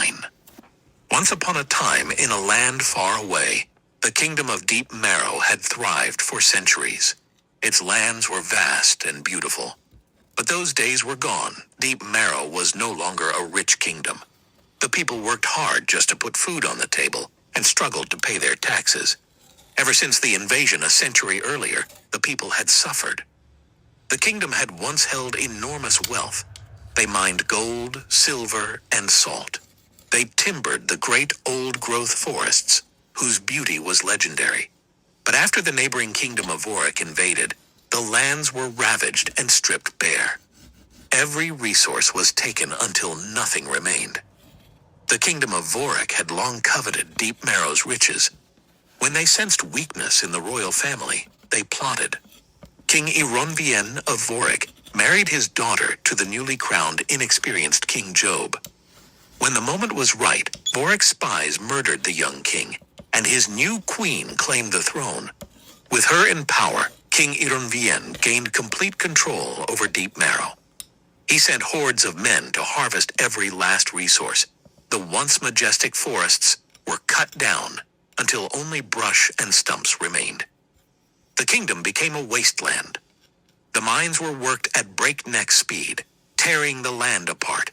mine. Once upon a time, in a land far away, the kingdom of Deep Marrow had thrived for centuries. Its lands were vast and beautiful. But those days were gone. Deep Marrow was no longer a rich kingdom. The people worked hard just to put food on the table and struggled to pay their taxes. Ever since the invasion a century earlier, the people had suffered. The kingdom had once held enormous wealth. They mined gold, silver, and salt. They timbered the great old-growth forests, whose beauty was legendary. But after the neighboring kingdom of Vorik invaded, the lands were ravaged and stripped bare. Every resource was taken until nothing remained. The kingdom of Vorik had long coveted Deep Marrow's riches. When they sensed weakness in the royal family, they plotted. King Ironvien of Vorik married his daughter to the newly crowned inexperienced King Job. When the moment was right, Vorik's spies murdered the young king, and his new queen claimed the throne. With her in power, King Ironvien gained complete control over Deep Marrow. He sent hordes of men to harvest every last resource. The once majestic forests were cut down until only brush and stumps remained. The kingdom became a wasteland. The mines were worked at breakneck speed, tearing the land apart.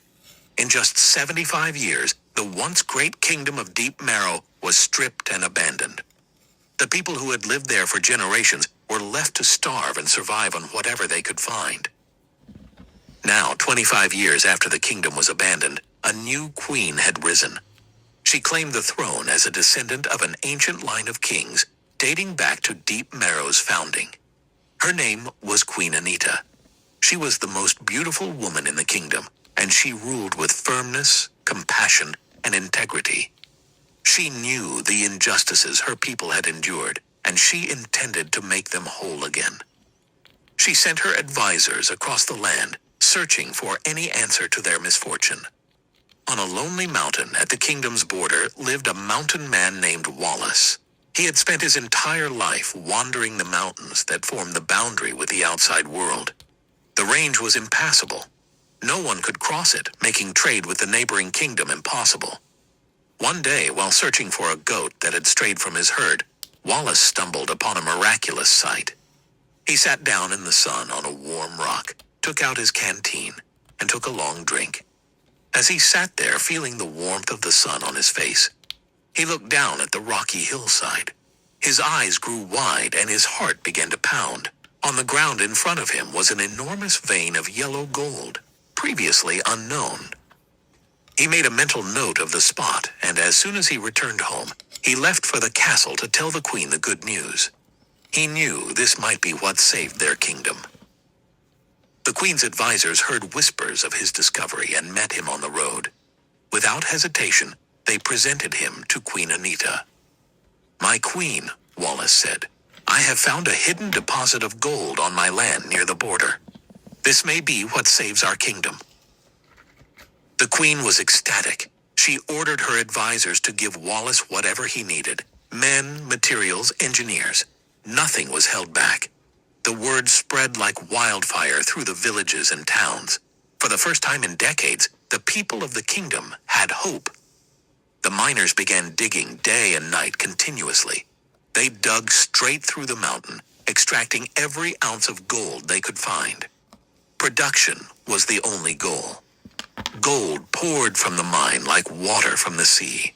In just 75 years, the once great kingdom of Deep Marrow was stripped and abandoned. The people who had lived there for generations were left to starve and survive on whatever they could find. Now, 25 years after the kingdom was abandoned, a new queen had risen. She claimed the throne as a descendant of an ancient line of kings dating back to Deep Marrow's founding. Her name was Queen Anita. She was the most beautiful woman in the kingdom, and she ruled with firmness, compassion, and integrity. She knew the injustices her people had endured, and she intended to make them whole again. She sent her advisors across the land, searching for any answer to their misfortune. On a lonely mountain at the kingdom's border lived a mountain man named Wallace. He had spent his entire life wandering the mountains that formed the boundary with the outside world. The range was impassable. No one could cross it, making trade with the neighboring kingdom impossible. One day, while searching for a goat that had strayed from his herd, Wallace stumbled upon a miraculous sight. He sat down in the sun on a warm rock, took out his canteen, and took a long drink. As he sat there feeling the warmth of the sun on his face, he looked down at the rocky hillside. His eyes grew wide and his heart began to pound. On the ground in front of him was an enormous vein of yellow gold, previously unknown. He made a mental note of the spot, and as soon as he returned home, he left for the castle to tell the queen the good news. He knew this might be what saved their kingdom. The queen's advisors heard whispers of his discovery and met him on the road. Without hesitation, they presented him to Queen Anita. "My queen," Wallace said, "I have found a hidden deposit of gold on my land near the border. This may be what saves our kingdom." The queen was ecstatic. She ordered her advisors to give Wallace whatever he needed: men, materials, engineers. Nothing was held back. The word spread like wildfire through the villages and towns. For the first time in decades, the people of the kingdom had hope. The miners began digging day and night continuously. They dug straight through the mountain, extracting every ounce of gold they could find. Production was the only goal. Gold poured from the mine like water from the sea.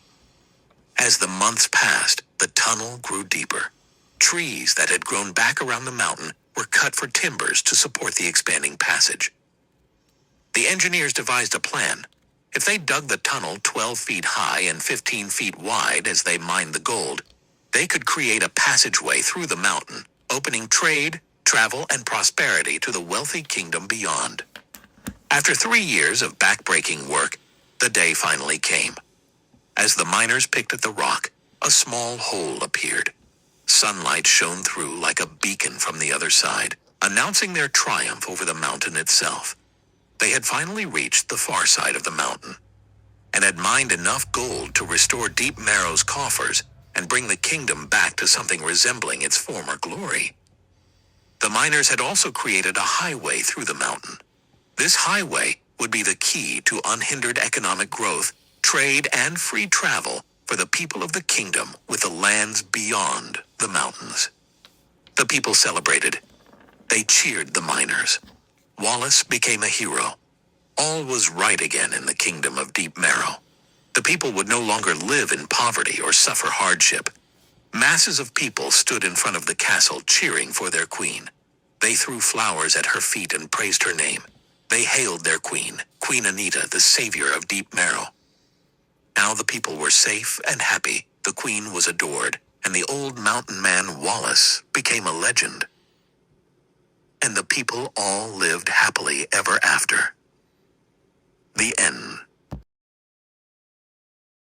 As the months passed, the tunnel grew deeper. Trees that had grown back around the mountain were cut for timbers to support the expanding passage. The engineers devised a plan. If they dug the tunnel 12 feet high and 15 feet wide as they mined the gold, they could create a passageway through the mountain, opening trade, travel, and prosperity to the wealthy kingdom beyond. After 3 years of backbreaking work, the day finally came. As the miners picked at the rock, a small hole appeared. Sunlight shone through like a beacon from the other side, announcing their triumph over the mountain itself. They had finally reached the far side of the mountain, and had mined enough gold to restore Deep Marrow's coffers and bring the kingdom back to something resembling its former glory. The miners had also created a highway through the mountain. This highway would be the key to unhindered economic growth trade, and free travel for the people of the kingdom with the lands beyond the mountains. The people celebrated. They cheered the miners. Wallace became a hero. All was right again in the kingdom of Deep Marrow. The people would no longer live in poverty or suffer hardship. Masses of people stood in front of the castle cheering for their queen. They threw flowers at her feet and praised her name. They hailed their queen, Queen Anita, the savior of Deep Marrow. Now the people were safe and happy. The queen was adored, and the old mountain man Wallace became a legend. And the people all lived happily ever after. The end.